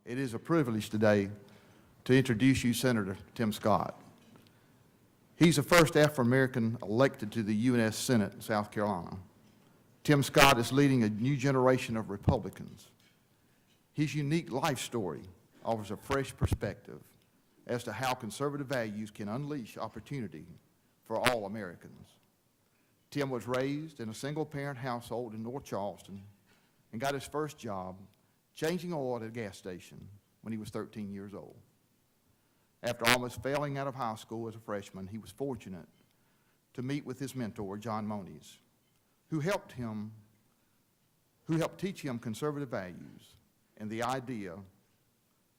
It is a privilege today to introduce you Senator Tim Scott. He's the first Afro-American elected to the U.S. Senate in South Carolina. Tim Scott is leading a new generation of Republicans. His unique life story offers a fresh perspective as to how conservative values can unleash opportunity for all Americans. Tim was raised in a single-parent household in North Charleston and got his first job changing oil at a gas station when he was 13 years old. After almost failing out of high school as a freshman, he was fortunate to meet with his mentor, John Moniz, who helped teach him conservative values and the idea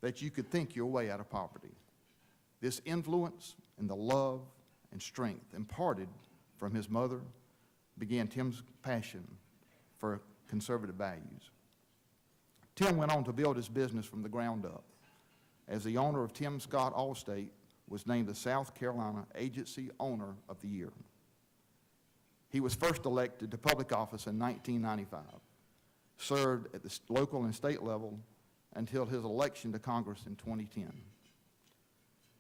that you could think your way out of poverty. This influence and the love and strength imparted from his mother began Tim's passion for conservative values. Tim went on to build his business from the ground up. As the owner of Tim Scott Allstate, was named the South Carolina Agency Owner of the Year. He was first elected to public office in 1995, served at the local and state level until his election to Congress in 2010.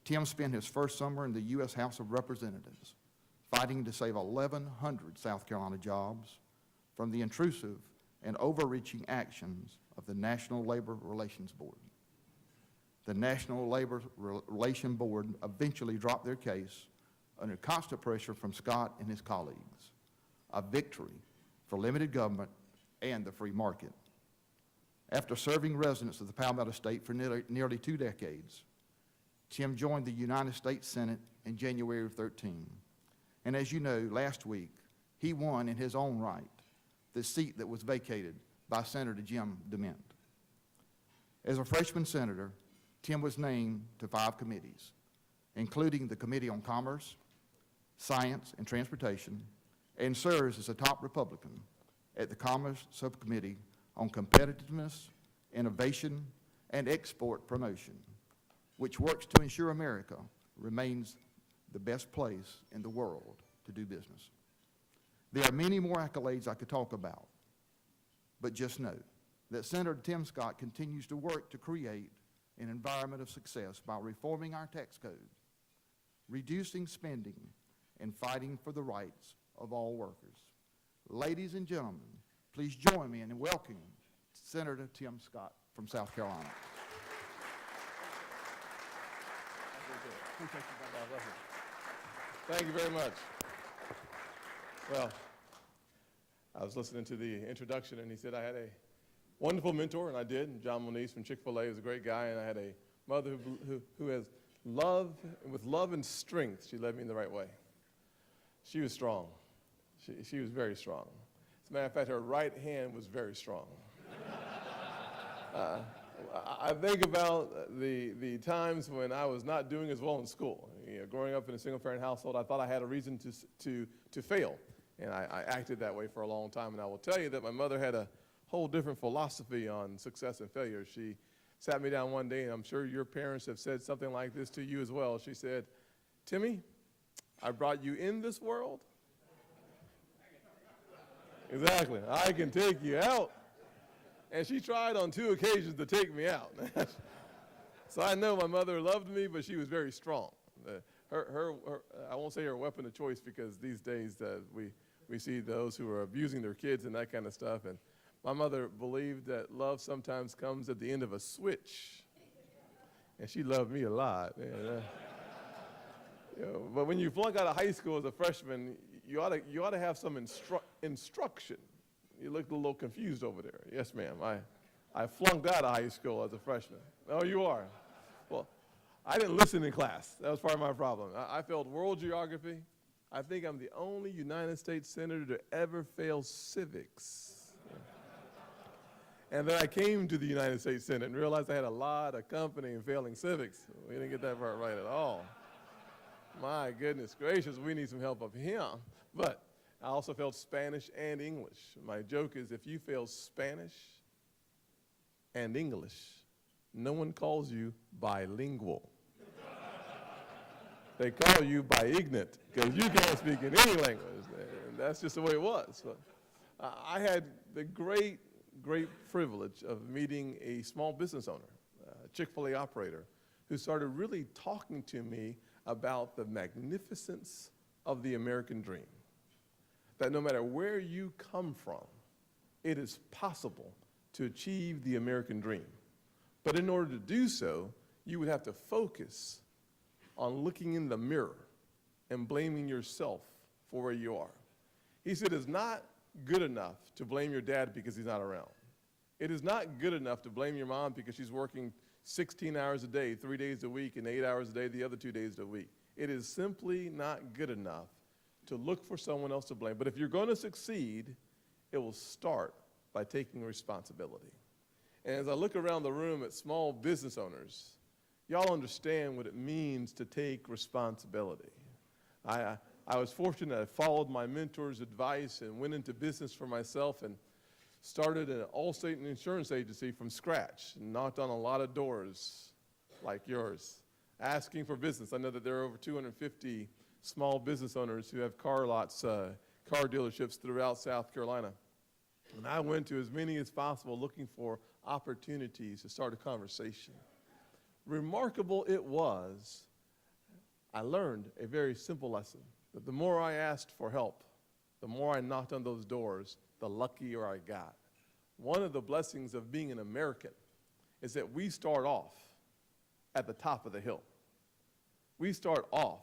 Tim spent his first summer in the U.S. House of Representatives fighting to save 1,100 South Carolina jobs from the intrusive and overreaching actions of the National Labor Relations Board. The National Labor Relations Board eventually dropped their case under constant pressure from Scott and his colleagues, a victory for limited government and the free market. After serving residents of the Palmetto State for nearly 2 decades, Tim joined the United States Senate in January of 13. And as you know, last week, he won in his own right the seat that was vacated by Senator Jim DeMint. As a freshman senator, Tim was named to 5 committees, including the Committee on Commerce, Science, and Transportation, and serves as a top Republican at the Commerce Subcommittee on Competitiveness, Innovation, and Export Promotion, which works to ensure America remains the best place in the world to do business. There are many more accolades I could talk about, but just know that Senator Tim Scott continues to work to create an environment of success by reforming our tax code, reducing spending, and fighting for the rights of all workers. Ladies and gentlemen, please join me in welcoming Senator Tim Scott from South Carolina. Thank you very much. Well, I was listening to the introduction, and he said I had a wonderful mentor, and I did. John Moniz from Chick-fil-A is a great guy, and I had a mother who has love, and with love and strength, she led me in the right way. She was strong. She was very strong. As a matter of fact, her right hand was very strong. I think about the times when I was not doing as well in school. You know, growing up in a single-parent household, I thought I had a reason to fail, and I acted that way for a long time. And I will tell you that my mother had a whole different philosophy on success and failure. She sat me down one day, and I'm sure your parents have said something like this to you as well. She said, "Timmy, I brought you in this world." Exactly. I can take you out. And she tried on 2 occasions to take me out. So I know my mother loved me, but she was very strong. I won't say her weapon of choice, because these days we see those who are abusing their kids and that kind of stuff. And my mother believed that love sometimes comes at the end of a switch. And she loved me a lot. You know, but when you flunk out of high school as a freshman, you ought to have some instruction. You look a little confused over there. Yes, ma'am. I flunked out of high school as a freshman. Oh, you are? Well, I didn't listen in class. That was part of my problem. I failed world geography. I think I'm the only United States senator to ever fail civics. And then I came to the United States Senate and realized I had a lot of company in failing civics. We didn't get that part right at all. My goodness gracious, we need some help up here. But I also failed Spanish and English. My joke is, if you fail Spanish and English, no one calls you bilingual. They call you biignorant, because you can't speak in any language. And that's just the way it was. So, I had the great privilege of meeting a small business owner, Chick-fil-A operator, who started really talking to me about the magnificence of the American dream. That no matter where you come from, it is possible to achieve the American dream. But in order to do so, you would have to focus on looking in the mirror and blaming yourself for where you are. He said it's not good enough to blame your dad because he's not around. It is not good enough to blame your mom because she's working 16 hours a day, 3 days a week, and 8 hours a day the other 2 days a week. It is simply not good enough to look for someone else to blame. But if you're going to succeed, it will start by taking responsibility. And as I look around the room at small business owners, y'all understand what it means to take responsibility. I was fortunate. I followed my mentor's advice and went into business for myself and started an Allstate insurance agency from scratch and knocked on a lot of doors like yours, asking for business. I know that there are over 250 small business owners who have car lots, car dealerships throughout South Carolina. And I went to as many as possible looking for opportunities to start a conversation. Remarkable it was, I learned a very simple lesson, that the more I asked for help, the more I knocked on those doors, the luckier I got. One of the blessings of being an American is that we start off at the top of the hill. We start off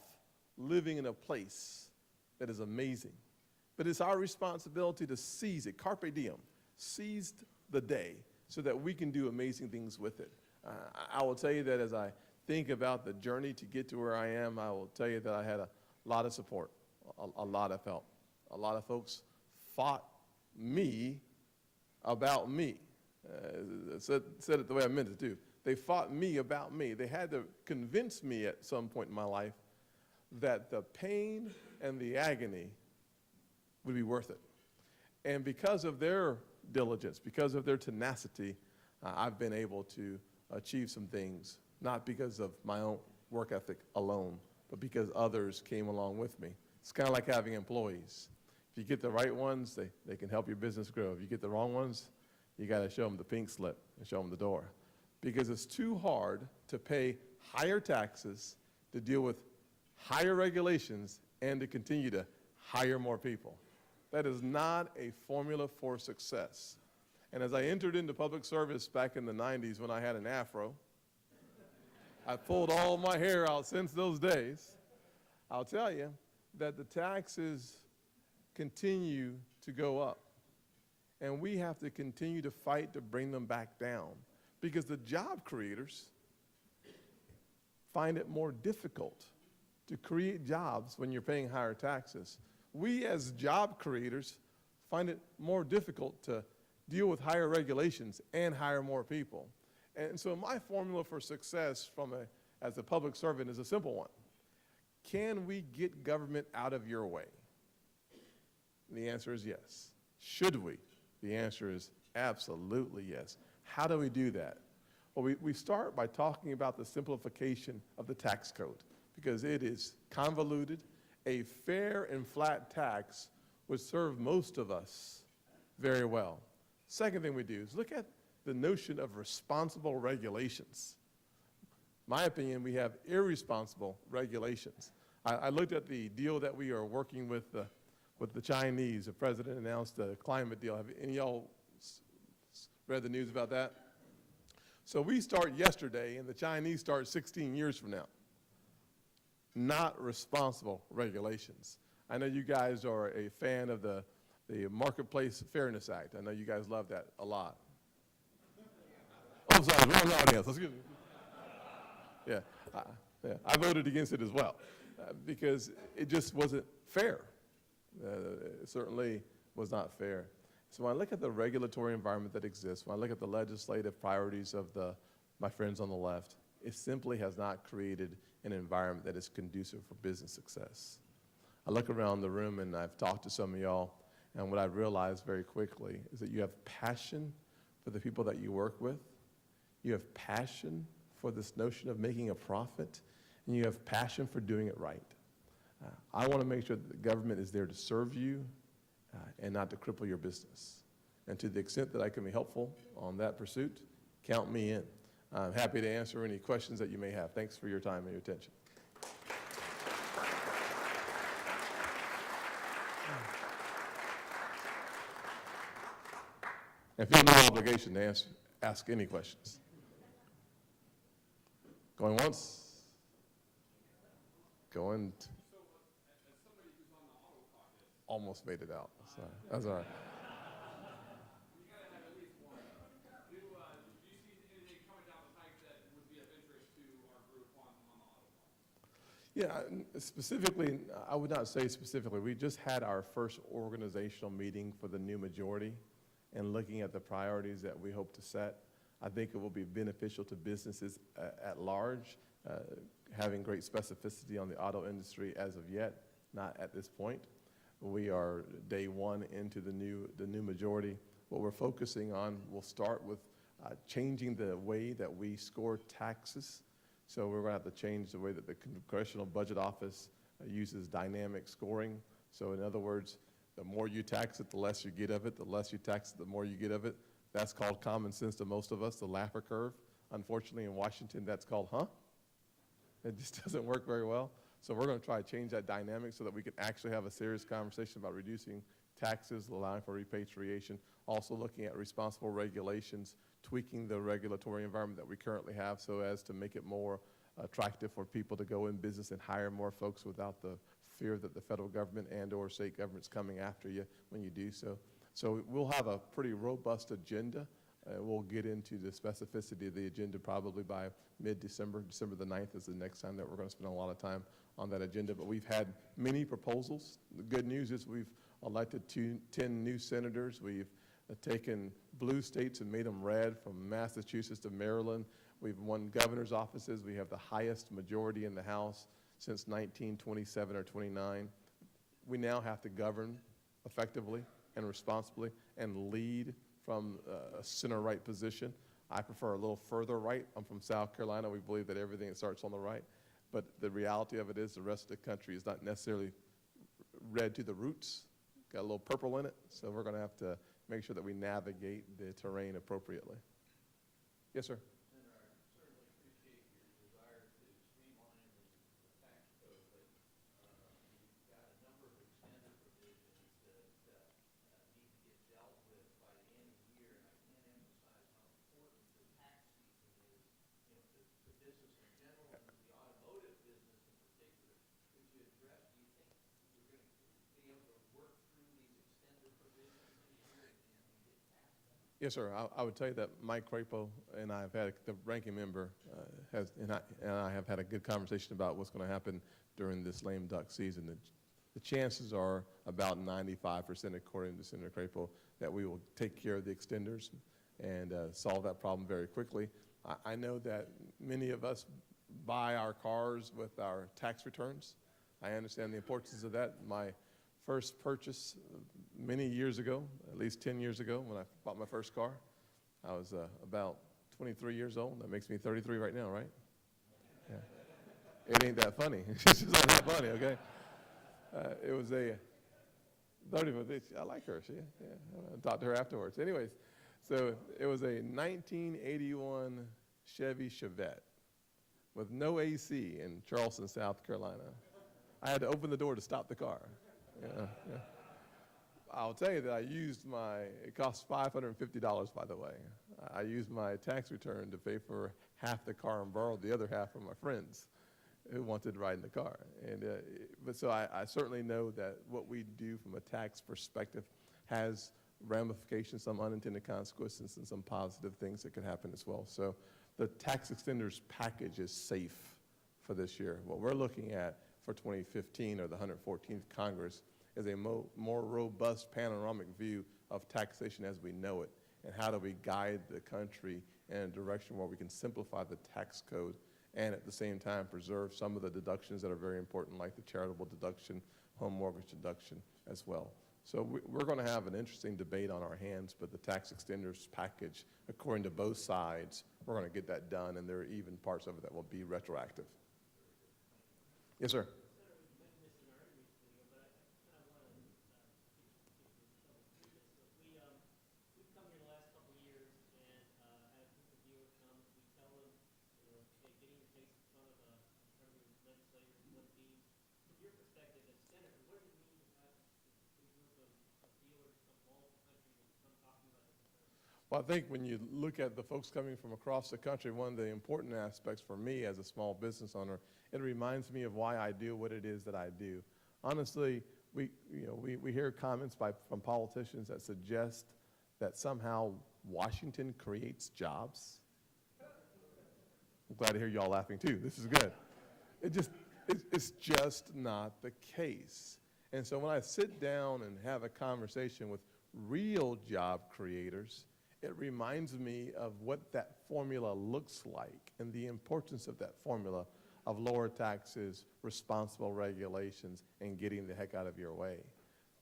living in a place that is amazing. But it's our responsibility to seize it, carpe diem, seize the day so that we can do amazing things with it. I will tell you that as I think about the journey to get to where I am, I will tell you that I had a lot of support, a lot of help. A lot of folks fought me about me. Said it the way I meant it too. They fought me about me. They had to convince me at some point in my life that the pain and the agony would be worth it. And because of their diligence, because of their tenacity, I've been able to achieve some things, not because of my own work ethic alone, but because others came along with me. It's kind of like having employees. If you get the right ones, they can help your business grow. If you get the wrong ones, you got to show them the pink slip and show them the door. Because it's too hard to pay higher taxes, to deal with higher regulations, and to continue to hire more people. That is not a formula for success. And as I entered into public service back in the 90s when I had an afro, I pulled all my hair out since those days. I'll tell you that the taxes continue to go up. And we have to continue to fight to bring them back down because the job creators find it more difficult to create jobs when you're paying higher taxes. We as job creators find it more difficult to deal with higher regulations and hire more people. And so my formula for success as a public servant is a simple one. Can we get government out of your way? And the answer is yes. Should we? The answer is absolutely yes. How do we do that? Well, we start by talking about the simplification of the tax code because it is convoluted. A fair and flat tax would serve most of us very well. Second thing we do is look at the notion of responsible regulations. My opinion, we have irresponsible regulations. I looked at the deal that we are working with the Chinese. The president announced a climate deal. Have any of y'all read the news about that? So we start yesterday, and the Chinese start 16 years from now. Not responsible regulations. I know you guys are a fan of the Marketplace Fairness Act. I know you guys love that a lot. Oh, sorry, wrong audience. Excuse me. Yeah, I voted against it as well because it just wasn't fair. It certainly was not fair. So when I look at the regulatory environment that exists, when I look at the legislative priorities of my friends on the left, it simply has not created an environment that is conducive for business success. I look around the room and I've talked to some of y'all, and what I've realized very quickly is that you have passion for the people that you work with. You have passion for this notion of making a profit, and you have passion for doing it right. I want to make sure that the government is there to serve you and not to cripple your business. And to the extent that I can be helpful on that pursuit, count me in. I'm happy to answer any questions that you may have. Thanks for your time and your attention. And feel no obligation to ask any questions. Going once? Going almost made it out. So that's all right. You gotta have at least one. Do you see anything coming down the pike that would be of interest to our group on the auto part? Yeah, specifically, I would not say specifically. We just had our first organizational meeting for the new majority and looking at the priorities that we hope to set. I think it will be beneficial to businesses at large, having great specificity on the auto industry as of yet, not at this point. We are day one into the new majority. What we're focusing on, we'll start with changing the way that we score taxes. So we're going to have to change the way that the Congressional Budget Office uses dynamic scoring. So in other words, the more you tax it, the less you get of it. The less you tax it, the more you get of it. That's called common sense to most of us, the Laffer curve. Unfortunately, in Washington, that's called, huh? It just doesn't work very well. So we're going to try to change that dynamic so that we can actually have a serious conversation about reducing taxes, allowing for repatriation, also looking at responsible regulations, tweaking the regulatory environment that we currently have so as to make it more attractive for people to go in business and hire more folks without the fear that the federal government and or state government's coming after you when you do so. So we'll have a pretty robust agenda. We'll get into the specificity of the agenda probably by mid-December. December the 9th is the next time that we're going to spend a lot of time on that agenda. But we've had many proposals. The good news is we've elected 10 new senators. We've taken blue states and made them red, from Massachusetts to Maryland. We've won governor's offices. We have the highest majority in the House since 1927 or 29. We now have to govern effectively and responsibly and lead from a center-right position. I prefer a little further right. I'm from South Carolina. We believe that everything starts on the right. But the reality of it is the rest of the country is not necessarily red to the roots. Got a little purple in it. So we're going to have to make sure that we navigate the terrain appropriately. Yes, sir. Senator, I certainly appreciate your desire to streamline the tax code, but you've got a number of extended provisions that need to get dealt with by the end of the year, and I can't emphasize how important the tax season is, to business in general and to the automotive business in particular. Could you address, do you think we're going to be able to work through these extended provisions this year and get past them? Yes, sir. I would tell you that Mike Crapo and I have had, the ranking member, and I have had a good conversation about what's going to happen during this lame duck season. The chances are about 95%, according to Senator Crapo, that we will take care of the extenders and solve that problem very quickly. I know that many of us buy our cars with our tax returns. I understand the importance of that. My first purchase many years ago, at least 10 years ago, when I bought my first car, I was about 23 years old. That makes me 33 right now, right? Yeah. It ain't that funny. It's just not that funny, okay? It was a 34. I like her. I talked to her afterwards. Anyways, so it was a 1981 Chevy Chevette with no AC in Charleston, South Carolina. I had to open the door to stop the car. Yeah. I'll tell you that I used it cost $550, by the way. I used my tax return to pay for half the car and borrowed the other half from my friends who wanted to ride in the car. But so I certainly know that what we do from a tax perspective has ramifications, some unintended consequences, and some positive things that can happen as well. So the tax extenders package is safe for this year. What we're looking at for 2015, or the 114th Congress, is a more robust panoramic view of taxation as we know it, and how do we guide the country in a direction where we can simplify the tax code and at the same time preserve some of the deductions that are very important, like the charitable deduction, home mortgage deduction as well. So we're going to have an interesting debate on our hands, but the tax extenders package, according to both sides, we're going to get that done, and there are even parts of it that will be retroactive. Yes, sir. We've come here the last couple of years, and as a viewer comes, we tell them your perspective as senator, what does it mean to have a group of dealers from all over the country that come talking about their concerns? Well, I think when you look at the folks coming from across the country, one of the important aspects for me as a small business owner, it reminds me of why I do what it is that I do. Honestly, we hear comments from politicians that suggest that somehow Washington creates jobs. I'm glad to hear y'all laughing too. This is good. It's just not the case. And so when I sit down and have a conversation with real job creators, it reminds me of what that formula looks like and the importance of that formula of lower taxes, responsible regulations, and getting the heck out of your way.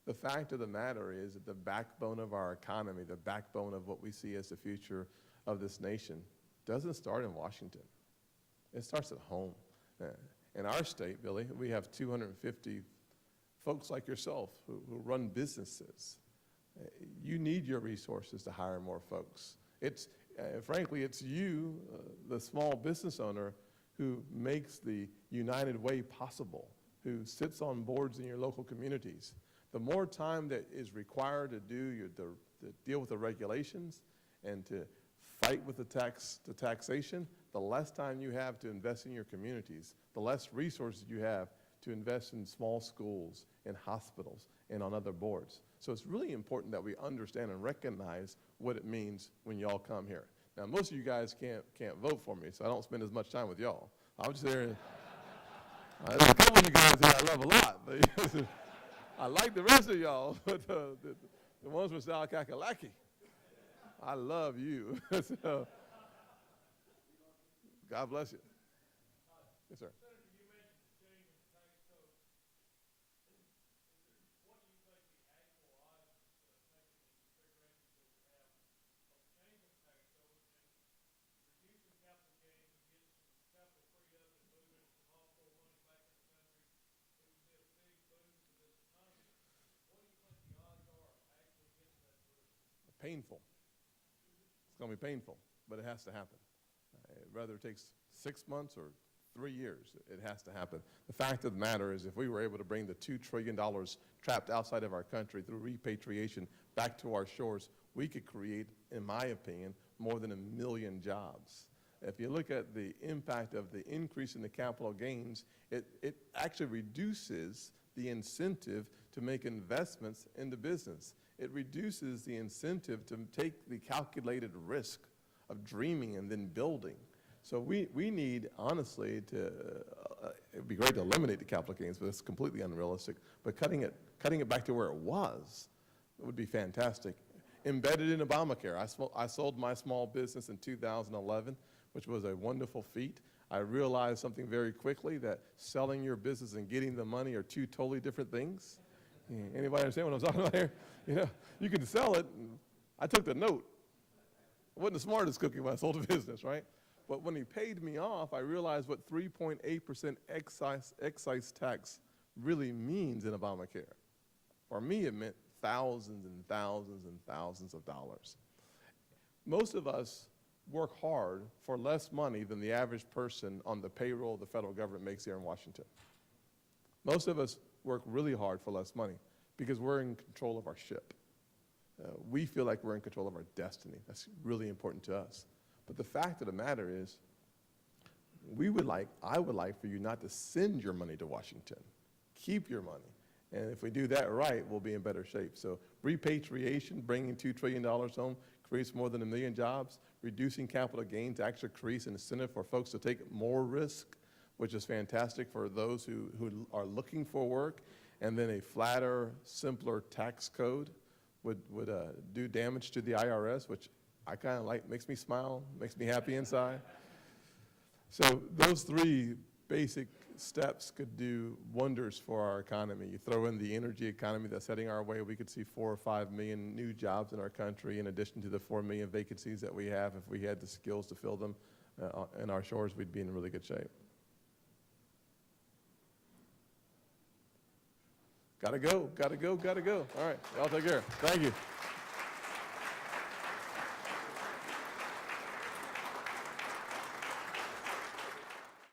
The fact of the matter is that the backbone of our economy, the backbone of what we see as the future of this nation, doesn't start in Washington. It starts at home. In our state, Billy, we have 250 folks like yourself who run businesses. You need your resources to hire more folks. Frankly, it's you, the small business owner, who makes the United Way possible, who sits on boards in your local communities. The more time that is required to deal with the regulations and to fight with the taxation, the less time you have to invest in your communities, the less resources you have to invest in small schools, in hospitals, and on other boards. So it's really important that we understand and recognize what it means when y'all come here. Now, most of you guys can't vote for me, so I don't spend as much time with y'all. I'm just there. There's a couple of you guys that I love a lot. But I like the rest of y'all, but the ones from South Kakalaki, I love you. So, God bless you. Yes, sir. Senator, you mentioned change in the tax code. What do you think the actual odds, taking the configurations that we have, of changing the tax code and reducing capital gains and getting some capital freed up and moving some offshore money back in the country? It would be a big boon to this economy. What do you think the odds are of actually getting that through? Painful. It's going to be painful, but it has to happen. Whether it takes 6 months or 3 years, it has to happen. The fact of the matter is, if we were able to bring the $2 trillion trapped outside of our country through repatriation back to our shores, we could create, in my opinion, more than 1 million jobs. If you look at the impact of the increase in the capital gains, it actually reduces the incentive to make investments into business. It reduces the incentive to take the calculated risk of dreaming and then building. So we need, honestly, it'd be great to eliminate the capital gains, but it's completely unrealistic. But cutting it back to where it was would be fantastic. Embedded in Obamacare. I sold my small business in 2011, which was a wonderful feat. I realized something very quickly, that selling your business and getting the money are two totally different things. Anybody understand what I'm talking about here? You can sell it. I took the note. I wasn't the smartest cookie when I sold the business, right? But when he paid me off, I realized what 3.8% excise tax really means in Obamacare. For me, it meant thousands and thousands and thousands of dollars. Most of us work hard for less money than the average person on the payroll the federal government makes here in Washington. Most of us work really hard for less money because we're in control of our ship. We feel like we're in control of our destiny. That's really important to us. But the fact of the matter is, I would like for you not to send your money to Washington. Keep your money. And if we do that right, we'll be in better shape. So repatriation, bringing $2 trillion home, creates more than 1 million jobs. Reducing capital gains actually creates an incentive for folks to take more risk, which is fantastic for those who are looking for work. And then a flatter, simpler tax code would do damage to the IRS, which I kind of like, makes me smile, makes me happy inside. So those 3 basic steps could do wonders for our economy. You throw in the energy economy that's heading our way, we could see 4 or 5 million new jobs in our country, in addition to the 4 million vacancies that we have. If we had the skills to fill them in our shores, we'd be in really good shape. Gotta go. All right, y'all take care. Thank you.